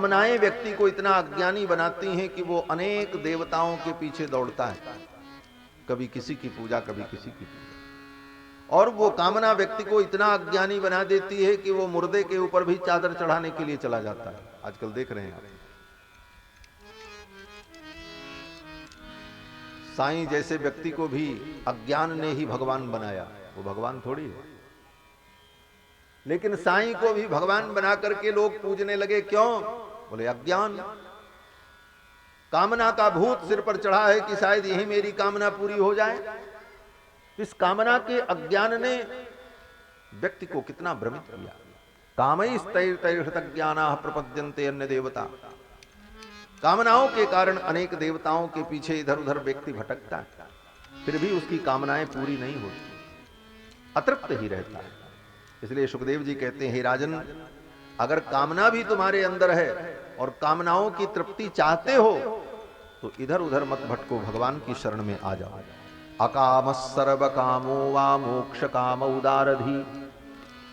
कामनाएं व्यक्ति को इतना अज्ञानी बनाती हैं कि वो अनेक देवताओं के पीछे दौड़ता है, कभी किसी की पूजा, कभी किसी की पूजा। और वो कामना व्यक्ति को इतना अज्ञानी बना देती है कि वो मुर्दे के ऊपर भी चादर चढ़ाने के लिए चला जाता है। आजकल देख रहे हैं आप, साईं जैसे व्यक्ति को भी अज्ञान ने ही भगवान बनाया, वो भगवान थोड़ी है। लेकिन साईं को भी भगवान बना करके लोग पूजने लगे, क्यों? बोले अज्ञान। कामना का भूत सिर पर चढ़ा है कि शायद यही मेरी कामना पूरी हो जाए। इस कामना के अज्ञान ने व्यक्ति को कितना भ्रमित किया। कामैस्तैर्तैर्हृतज्ञाना प्रपद्यन्ते अन्य देवता। कामनाओं के कारण अनेक देवताओं के पीछे इधर उधर व्यक्ति भटकता है, फिर भी उसकी कामनाएं पूरी नहीं होती, अतृप्त ही रहता है। इसलिए सुखदेव जी कहते हैं, हे राजन, अगर कामना भी तुम्हारे अंदर है और कामनाओं की तृप्ति चाहते हो तो इधर उधर मत भटको, भगवान की शरण में आ जाओ। अकाम सर्व कामो वा मोक्ष काम उदारधि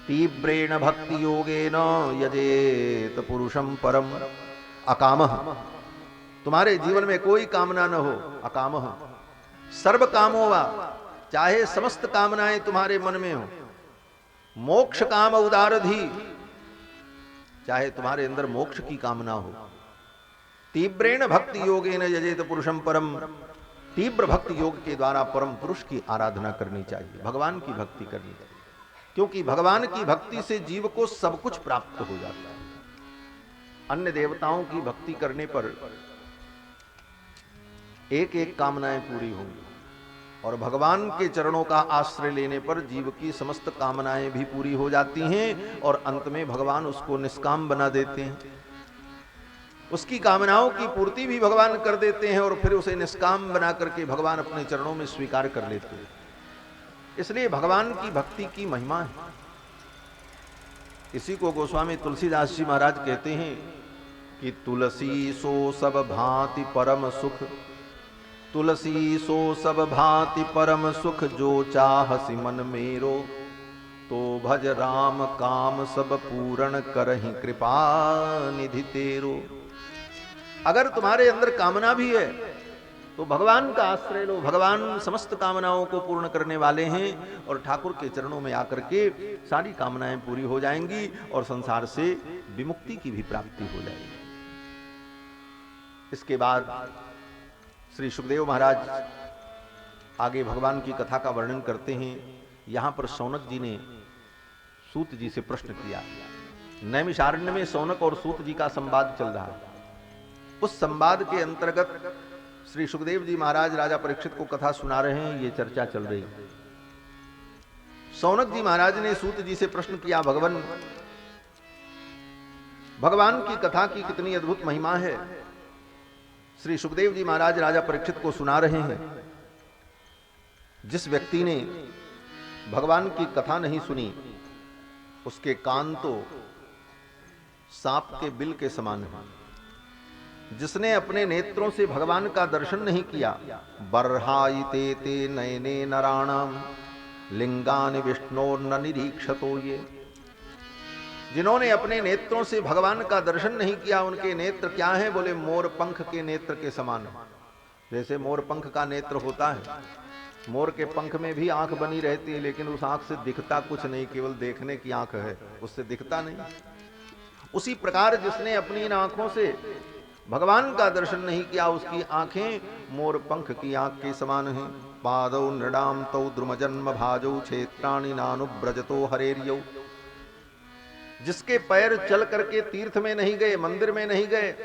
तीव्रेण भक्ति योगेन यजेत पुरुषम परम। अकाम, तुम्हारे जीवन में कोई कामना न हो। अकाम सर्व कामो वा, चाहे समस्त कामनाएं तुम्हारे मन में हो। मोक्ष काम उदारधि, चाहे तुम्हारे अंदर मोक्ष की कामना हो। तीव्रेण भक्ति योगेन यजेत पुरुषम परम, तीव्र भक्ति योग के द्वारा परम पुरुष की आराधना करनी चाहिए, भगवान की भक्ति करनी चाहिए। क्योंकि भगवान की भक्ति से जीव को सब कुछ प्राप्त हो जाता है। अन्य देवताओं की भक्ति करने पर एक एक कामनाएं पूरी होंगी, और भगवान के चरणों का आश्रय लेने पर जीव की समस्त कामनाएं भी पूरी हो जाती हैं, और अंत में भगवान उसको निष्काम बना देते हैं। उसकी कामनाओं की पूर्ति भी भगवान कर देते हैं, और फिर उसे निष्काम बना करके भगवान अपने चरणों में स्वीकार कर लेते हैं। इसलिए भगवान की भक्ति की महिमा है। इसी को गोस्वामी तुलसीदास जी महाराज कहते हैं कि तुलसी सो सब भांति परम सुख, तुलसी सो सब भांति परम सुख, जो चाहसी मन मेरो, तो भज राम काम सब पूर्ण करहि कृपा निधि तेरो। अगर तुम्हारे अंदर कामना भी है तो भगवान का आश्रय लो, भगवान समस्त कामनाओं को पूर्ण करने वाले हैं, और ठाकुर के चरणों में आकर के सारी कामनाएं पूरी हो जाएंगी और संसार से विमुक्ति की भी प्राप्ति हो जाएगी। इसके बाद श्री सुखदेव महाराज आगे भगवान की कथा का वर्णन करते हैं। यहां पर शौनक जी ने सूत जी से प्रश्न किया। नैमिषारण्य में शौनक और सूत जी का संवाद चल रहा है। उस संवाद के अंतर्गत श्री सुखदेव जी महाराज राजा परीक्षित को कथा सुना रहे हैं, ये चर्चा चल रही है। शौनक जी महाराज ने सूत जी से प्रश्न किया, भगवान की कथा की कितनी अद्भुत महिमा है। श्री सुखदेव जी महाराज राजा परीक्षित को सुना रहे हैं। जिस व्यक्ति ने भगवान की कथा नहीं सुनी, उसके कान तो सांप के बिल के समान है। जिसने अपने नेत्रों से भगवान का दर्शन नहीं किया, बर्हाइते ते नयने नराणाम लिंगानि विष्णोर्न निरीक्षतो ये, जिन्होंने अपने नेत्रों से भगवान का दर्शन नहीं किया, उनके नेत्र क्या हैं? बोले मोर पंख के नेत्र के समान है। जैसे मोर पंख का नेत्र होता है, मोर के पंख में भी आंख बनी रहती है, लेकिन उस आंख से दिखता कुछ नहीं, केवल देखने की आंख है, उससे दिखता नहीं। उसी प्रकार जिसने अपनी इन आंखों से भगवान का दर्शन नहीं किया, उसकी आंखें मोर पंख की आंख के समान हैं। पादौ नृणाम तौ द्रुमजन्म भाजौ क्षेत्राणि नानुब्रजतो हरेर्यौ, जिसके पैर चल करके तीर्थ में नहीं गए, मंदिर में नहीं गए,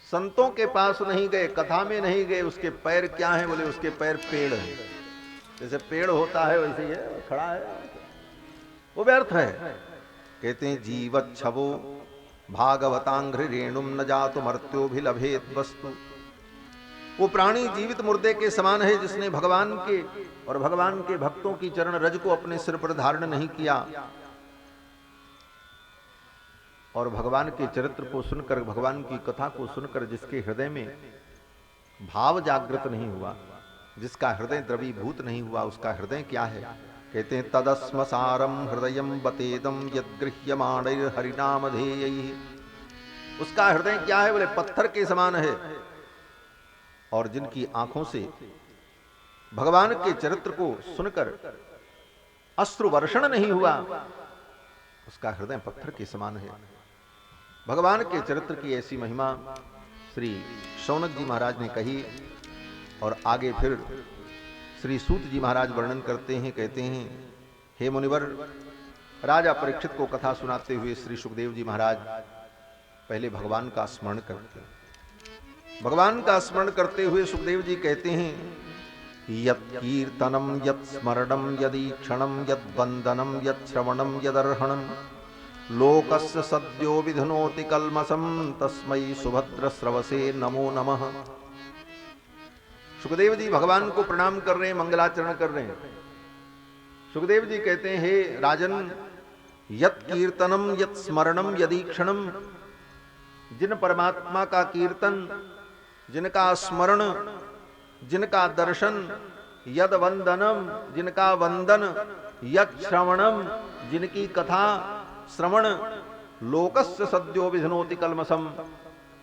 संतों के पास नहीं गए, कथा में नहीं गए, उसके पैर क्या हैं? बोले उसके पैर पेड़ हैं। जैसे पेड़ होता है वैसे ही है, खड़ा है, वो व्यर्थ है। कहते हैं जीवत छवो भागवतांघ्रि रेणुम न जातु मर्त्यो भी लभेत वस्तु। वो प्राणी जीवित मुर्दे के समान है, जिसने भगवान के और भगवान के भक्तों की चरण रज को अपने सिर पर धारण नहीं किया, और भगवान के चरित्र को सुनकर, भगवान की कथा को सुनकर जिसके हृदय में भाव जागृत नहीं हुआ, जिसका हृदय द्रवीभूत नहीं हुआ, उसका हृदय क्या है? कहते हैं तदस्मसारम हृदयम बतेदम यद्गृह्यमाणैर्हरिनामधेयैः उसका हृदय क्या है? बोले पत्थर के समान है। और जिनकी आंखों से भगवान के चरित्र को सुनकर अश्रु वर्षण नहीं हुआ, उसका हृदय पत्थर के समान है। भगवान के चरित्र की ऐसी महिमा श्री शौनक जी महाराज ने कही। और आगे फिर श्री सूत जी महाराज वर्णन करते हैं, कहते हैं, हे मुनिवर, राजा परीक्षित को कथा सुनाते हुए श्री सुखदेव जी महाराज पहले भगवान का स्मरण करते हैं। भगवान का स्मरण करते हुए सुखदेव जी कहते हैं, यत् कीर्तनम यत् स्मरणम यदीक्षणम यद् वंदनम यत् श्रवणम यदर्हणम लोकस्य सद्यो विधुनोति कल्मषम तस्मै सुभद्र स्रवसे नमो नमः। सुखदेव जी भगवान को प्रणाम कर रहे हैं, मंगलाचरण कर रहे हैं। सुखदेव जी कहते हैं, हे राजन, यत् कीर्तनम यत् स्मरणम यदीक्षणम, जिन परमात्मा का कीर्तन, जिनका स्मरण, जिनका दर्शन, यद वंदनम, जिनका वंदन, यत् श्रवणम, जिनकी कथा श्रवण, लोकस्य सद्यो विधनोति कल्मषम,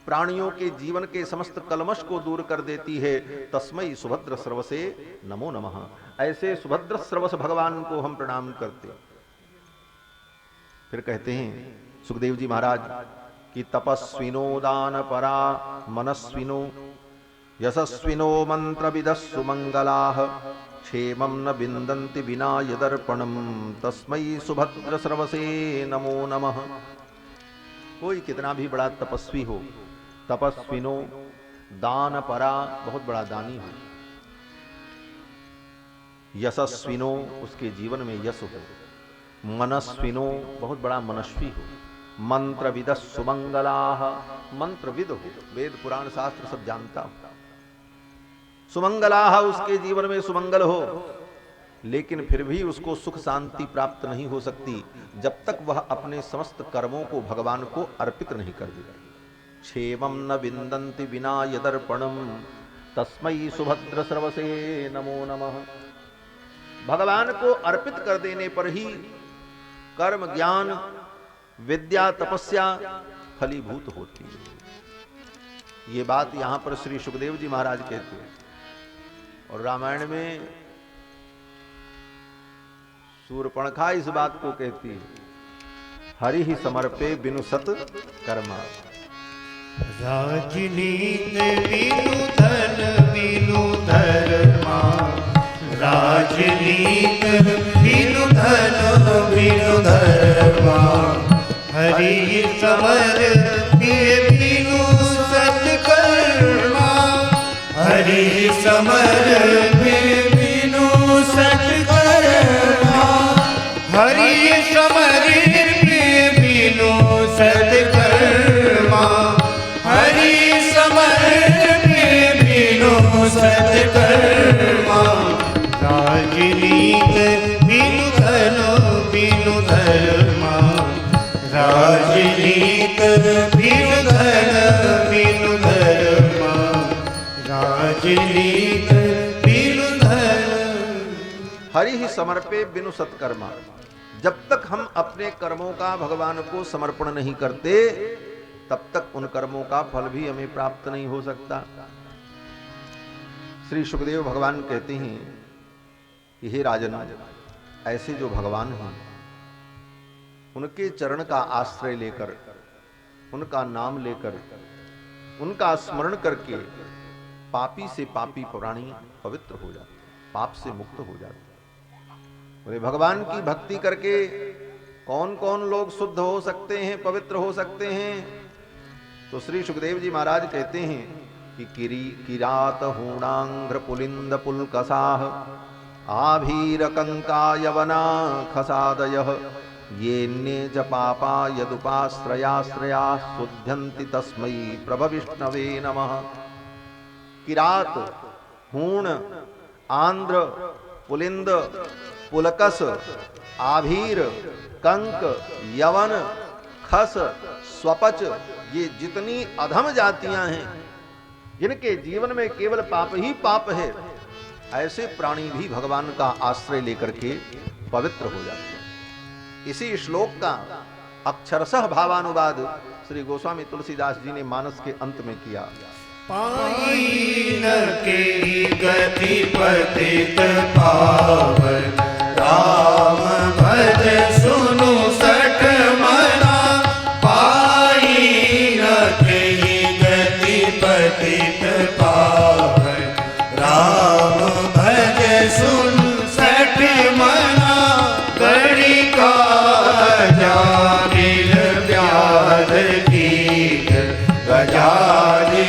प्राणियों के जीवन के समस्त कलमश को दूर कर देती है। तस्मै सुभद्र स्रवसे नमो नमः। ऐसे सुभद्र स्रवस भगवान को हम प्रणाम करते। फिर कहते हैं सुखदेव जी महाराज कि तपस्विनो दान परा मनस्विनो यशस्विनो मंत्र विदस्सु मंगलाः क्षेमं न विन्दन्ति विना यदर्पणम तस्मै सुभद्र स्रवसे नमो नमः। कोई कितना भी बड़ा तपस्वी हो, तपस्विनो दान परा, बहुत बड़ा दानी हो, यशस्विनो, उसके जीवन में यश हो, मनस्विनो, बहुत बड़ा मनस्वी हो, मंत्र विद सुमंगलाः, मंत्रविद हो, वेद पुराण शास्त्र सब जानता हो, सुमंगलाः, उसके जीवन में सुमंगल हो, लेकिन फिर भी उसको सुख शांति प्राप्त नहीं हो सकती जब तक वह अपने समस्त कर्मों को भगवान को अर्पित नहीं कर देता। क्षेमं न विन्दन्ति विना यदर्पणम तस्मै सुभद्र स्रवसे नमो नमः। भगवान को अर्पित कर देने पर ही कर्म, ज्ञान, विद्या, तपस्या फलीभूत होती है। ये बात यहां पर श्री सुखदेव जी महाराज कहते हैं। और रामायण में शूर्पणखा इस बात को कहती है, हरि ही समर्पे बिनु सत कर्मा। राजनीत बिनु धन बिनु धर्मा, राजनीत बिनु धन बिनु धर्मा, हरि समर बिनु सत्कर्मा, हरि समर बिनु सत्कर्मा, हरि समर बिनु सत्कर्मा, हरि समर बिनु सत्कर्मा, राजनीत बिनु धन बिनु धर्मा, राजनीत बिनु धन बिनु धर्मा, राजनीत बिनु धन। हरि ही समर्पे बिनु सत्कर्मा। जब तक हम अपने कर्मों का भगवान को समर्पण नहीं करते तब तक उन कर्मों का फल भी हमें प्राप्त नहीं हो सकता। श्री सुखदेव भगवान कहते हैं कि हे राजन, ऐसे जो भगवान हैं उनके चरण का आश्रय लेकर, उनका नाम लेकर, उनका स्मरण करके पापी से पापी प्राणी पवित्र हो जाते, पाप से मुक्त हो जाते। बोले भगवान की भक्ति करके कौन कौन लोग शुद्ध हो सकते हैं, पवित्र हो सकते हैं? तो श्री सुखदेव जी महाराज कहते हैं कि किरात हूणांग्र पुलिंद पुलकसाह आभीर कंका यवना खसादयः येन्ये च पापा यदुपाश्रयाश्रया शुद्ध्यन्ति तस्मै प्रभविष्णवे नमः। किरात, हूण, आंध्र, पुलिंद, पुलकस, आभीर, कंक, यवन, खस, स्वपच, ये जितनी अधम जातियां हैं जिनके जीवन में केवल पाप ही पाप है, ऐसे प्राणी भी भगवान का आश्रय लेकर के पवित्र हो जाते हैं। इसी श्लोक का अक्षरशः भावानुवाद श्री गोस्वामी तुलसीदास जी ने मानस के अंत में किया। पाई न के गति पतित पावन, राम भज सुनु सठ मना। पाई न के गति पतित पावन, राम भज सुनु सठ मना। गणि का जामिल प्यार गीत, गजारि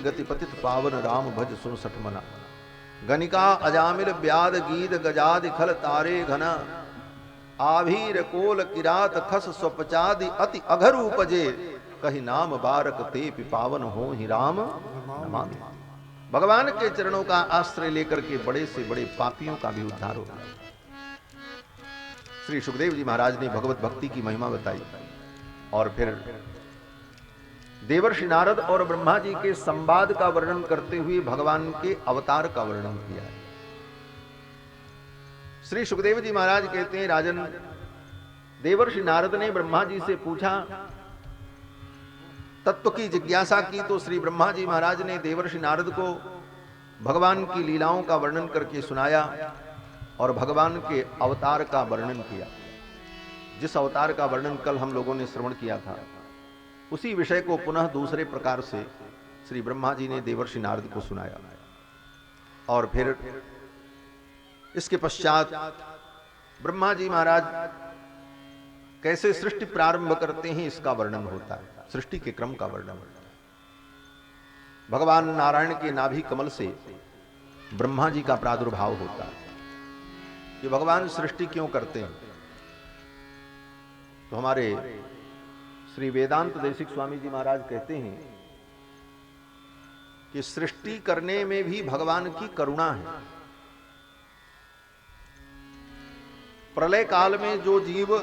गतिपतित पावन, राम भज सुन सठ मना। गणिका अजामिल ब्याद गीत, गजादि खल तारे घना। आभीर कोल किरात खस स्वपचादि अति अघर उपजे। कही नाम बारक ते पिपावन हो ही राम नमामि। भगवान के चरणों का आश्रय लेकर के बड़े से बड़े पापियों का भी उद्धार होगा। श्री सुखदेव जी महाराज ने भगवत भक्ति की महिमा बताई और फिर देवर्षि नारद और ब्रह्मा जी के संवाद का वर्णन करते हुए भगवान के अवतार का वर्णन किया है। श्री सुखदेव जी महाराज कहते हैं, राजन, देवर्षि नारद ने ब्रह्मा जी से पूछा, तत्व की जिज्ञासा की, तो श्री ब्रह्मा जी महाराज ने देवर्षि नारद को भगवान की लीलाओं का वर्णन करके सुनाया और भगवान के अवतार का वर्णन किया। जिस अवतार का वर्णन कल हम लोगों ने श्रवण किया था, उसी विषय को पुनः दूसरे प्रकार से श्री ब्रह्मा जी ने देवर्षि नारद को सुनाया। और फिर इसके पश्चात ब्रह्मा जी महाराज कैसे सृष्टि प्रारंभ करते हैं इसका वर्णन होता है, सृष्टि के क्रम का वर्णन होता है। भगवान नारायण के नाभि कमल से ब्रह्मा जी का प्रादुर्भाव होता है। ये भगवान सृष्टि क्यों करते हैं? तो हमारे श्री वेदांत देशिक स्वामी जी महाराज कहते हैं कि सृष्टि करने में भी भगवान की करुणा है। प्रलय काल में जो जीव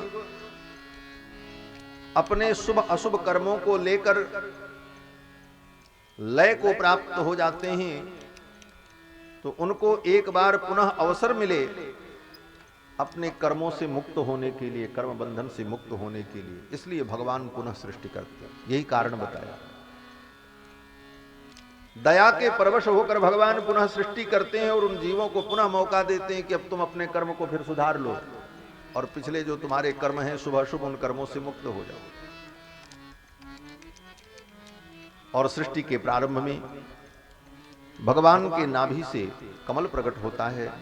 अपने शुभ अशुभ कर्मों को लेकर लय को प्राप्त हो जाते हैं, तो उनको एक बार पुनः अवसर मिले अपने कर्मों से मुक्त होने के लिए, कर्म बंधन से मुक्त होने के लिए, इसलिए भगवान पुनः सृष्टि करते हैं। यही कारण बताया। दया के परवश होकर भगवान पुनः सृष्टि करते हैं और उन जीवों को पुनः मौका देते हैं कि अब तुम अपने कर्म को फिर सुधार लो और पिछले जो तुम्हारे कर्म हैं शुभ अशुभ, उन कर्मों से मुक्त हो जाओ। और सृष्टि के प्रारंभ में भगवान के नाभि से कमल प्रकट होता है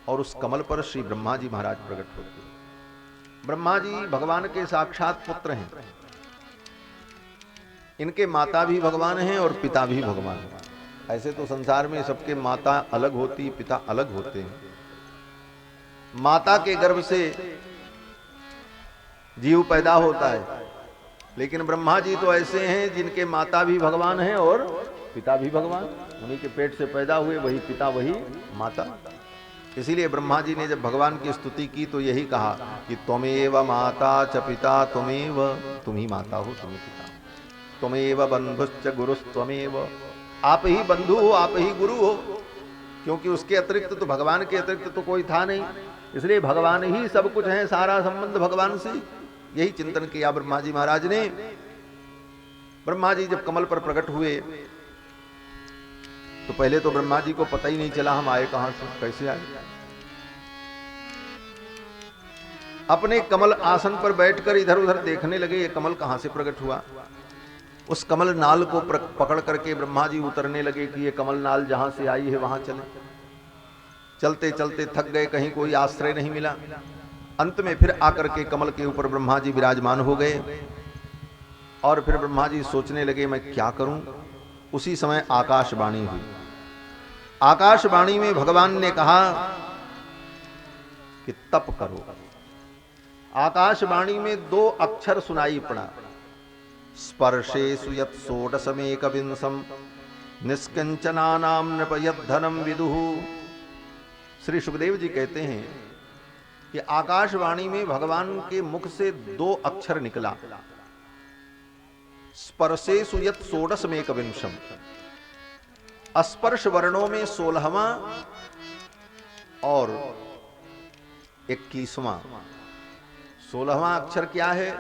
और उस कमल पर श्री ब्रह्मा जी महाराज प्रकट होते हैं। ब्रह्मा जी भगवान के साक्षात पुत्र हैं। इनके माता भी भगवान हैं और पिता भी भगवान हैं। ऐसे तो संसार में सबके माता अलग होती, पिता अलग होते हैं। माता के गर्भ से जीव पैदा होता है, लेकिन ब्रह्मा जी तो ऐसे हैं जिनके माता भी भगवान हैं और पिता भी भगवान। उन्हीं के पेट से पैदा हुए, वही पिता वही माता। इसीलिए ब्रह्मा जी ने जब भगवान की स्तुति की तो यही कहा कि त्वमेव माता च पिता त्वमेव, तुम ही माता हो, तुम ही पिता। त्वमेव बंधुश्च गुरुस्त्वमेव, आप ही बंधु हो, आप ही गुरु हो, क्योंकि उसके अतिरिक्त तो, भगवान के अतिरिक्त तो कोई था नहीं, इसलिए भगवान ही सब कुछ है, सारा संबंध भगवान से। यही चिंतन किया ब्रह्मा जी महाराज ने। ब्रह्मा जी जब कमल पर प्रकट हुए तो पहले तो ब्रह्मा जी को पता ही नहीं चला हम आए कहां से, कैसे आए। अपने कमल आसन पर बैठकर इधर उधर देखने लगे, ये कमल कहां से प्रकट हुआ। उस कमल नाल को पकड़ करके ब्रह्मा जी उतरने लगे कि ये कमल नाल जहां से आई है वहां चले। चलते चलते थक गए, कहीं कोई आश्रय नहीं मिला। अंत में फिर आकर के कमल के ऊपर ब्रह्मा जी विराजमान हो गए। और फिर ब्रह्मा जी सोचने लगे मैं क्या करूं। उसी समय आकाशवाणी हुई। आकाशवाणी में भगवान ने कहा कि तप करो। आकाशवाणी में 2 अक्षर सुनाई पड़ा, स्पर्शेषु यत् षोडशमेकविंशम् निष्किंचनानां नृपयद्धनं विदुः। श्री सुखदेव जी कहते हैं कि आकाशवाणी में भगवान के मुख से 2 अक्षर निकला, स्पर्शेषु यत् षोडशमेकविंशम्। स्पर्श वर्णों में 16वां और 21वां। 16वां अक्षर क्या है?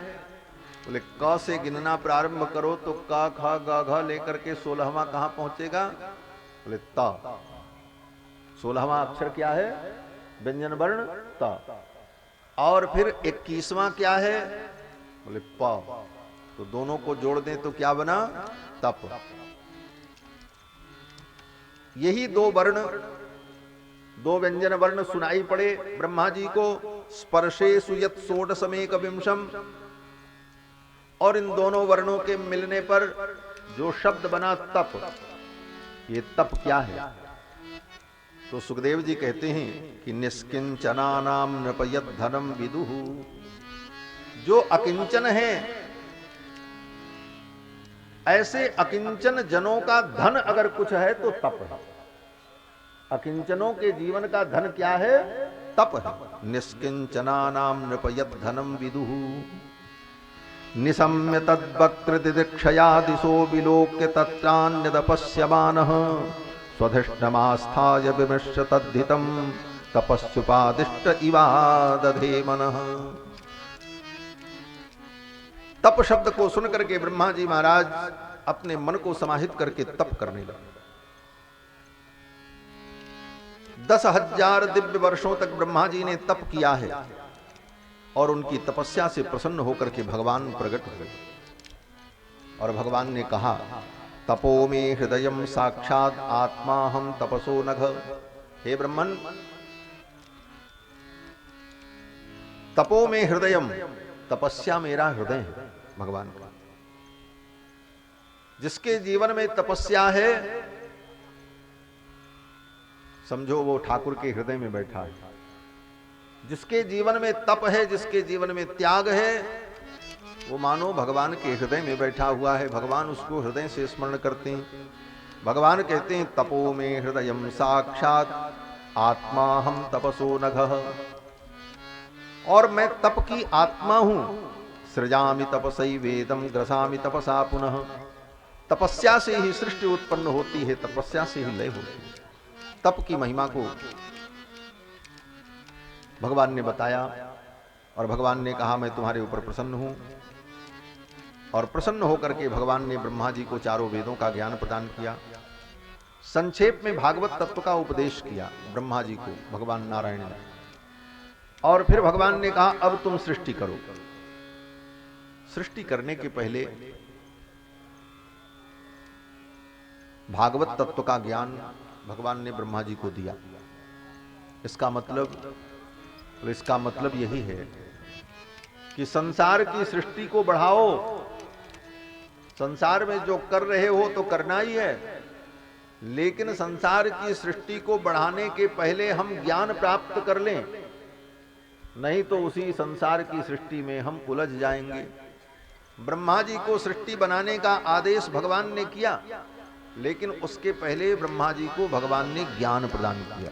बोले क से गिनना प्रारंभ करो तो क ख ग घ लेकर के 16वां कहां पहुंचेगा? बोले त। 16वां अक्षर क्या है? व्यंजन वर्ण त। और फिर 21वां क्या है? बोले प। तो दोनों को जोड़ दें तो क्या बना? तप। यही 2 वर्ण, 2 व्यंजन वर्ण सुनाई पड़े ब्रह्मा जी को, स्पर्शेषु यत् षोडशमेकविंशम्। और इन दोनों वर्णों के मिलने पर जो शब्द बना तप। ये तप क्या है? तो सुखदेव जी कहते हैं कि निष्किंचनानां नृपयद्धनं विदुः। जो अकिंचन है, ऐसे अकिंचन जनों का धन अगर कुछ है तो तप है। अकिंचनों के जीवन का धन क्या है? तप है। निष्किंचनानां नृपयद्धनं विदुः निशम्य तद्वक्त्रदिदीक्षया दिशो विलोक्य तत्रान्यदपश्यमानः स्वधिष्ठमास्थाय विमृश्य तद्धितं तपस्युपादिष्ट इवादधे मनः। तप शब्द को सुन करके ब्रह्मा जी महाराज अपने मन को समाहित करके तप करने लगे। 10,000 दिव्य वर्षों तक ब्रह्मा जी ने तप किया है और उनकी तपस्या से प्रसन्न होकर के भगवान प्रकट हुए। और भगवान ने कहा तपो मे हृदयम साक्षात आत्मा हम तपसो नघ। हे ब्रह्मन, तपो में हृदयम, तपस्या मेरा हृदय है भगवान का। जिसके जीवन में तपस्या है समझो वो ठाकुर के हृदय में बैठा है। जिसके जीवन में तप है, जिसके जीवन में त्याग है, वो मानो भगवान के हृदय में बैठा हुआ है। भगवान उसको हृदय से स्मरण करते हैं। भगवान कहते हैं तपो में हृदयम साक्षात आत्मा हम तपसो नघः। और मैं तप की आत्मा हूं। सृजामि तपसै वेदम ग्रसामि तपसा पुनः। तपस्या से ही सृष्टि उत्पन्न होती है, तपस्या से ही लय होती है। तप की महिमा को भगवान ने बताया और भगवान ने कहा मैं तुम्हारे ऊपर प्रसन्न हूं। और प्रसन्न होकर के भगवान ने ब्रह्मा जी को चारों वेदों का ज्ञान प्रदान किया। संक्षेप में भागवत तत्व का उपदेश किया ब्रह्मा जी को भगवान नारायण ने। और फिर भगवान ने कहा अब तुम सृष्टि करो। सृष्टि करने के पहले भागवत तत्व का ज्ञान भगवान ने ब्रह्मा जी को दिया। इसका मतलब यही है कि संसार की सृष्टि को बढ़ाओ। संसार में जो कर रहे हो तो करना ही है, लेकिन संसार की सृष्टि को बढ़ाने के पहले हम ज्ञान प्राप्त कर लें, नहीं तो उसी संसार की सृष्टि में हम उलझ जाएंगे। ब्रह्मा जी को सृष्टि बनाने का आदेश भगवान ने किया, लेकिन उसके पहले ब्रह्मा जी को भगवान ने ज्ञान प्रदान किया।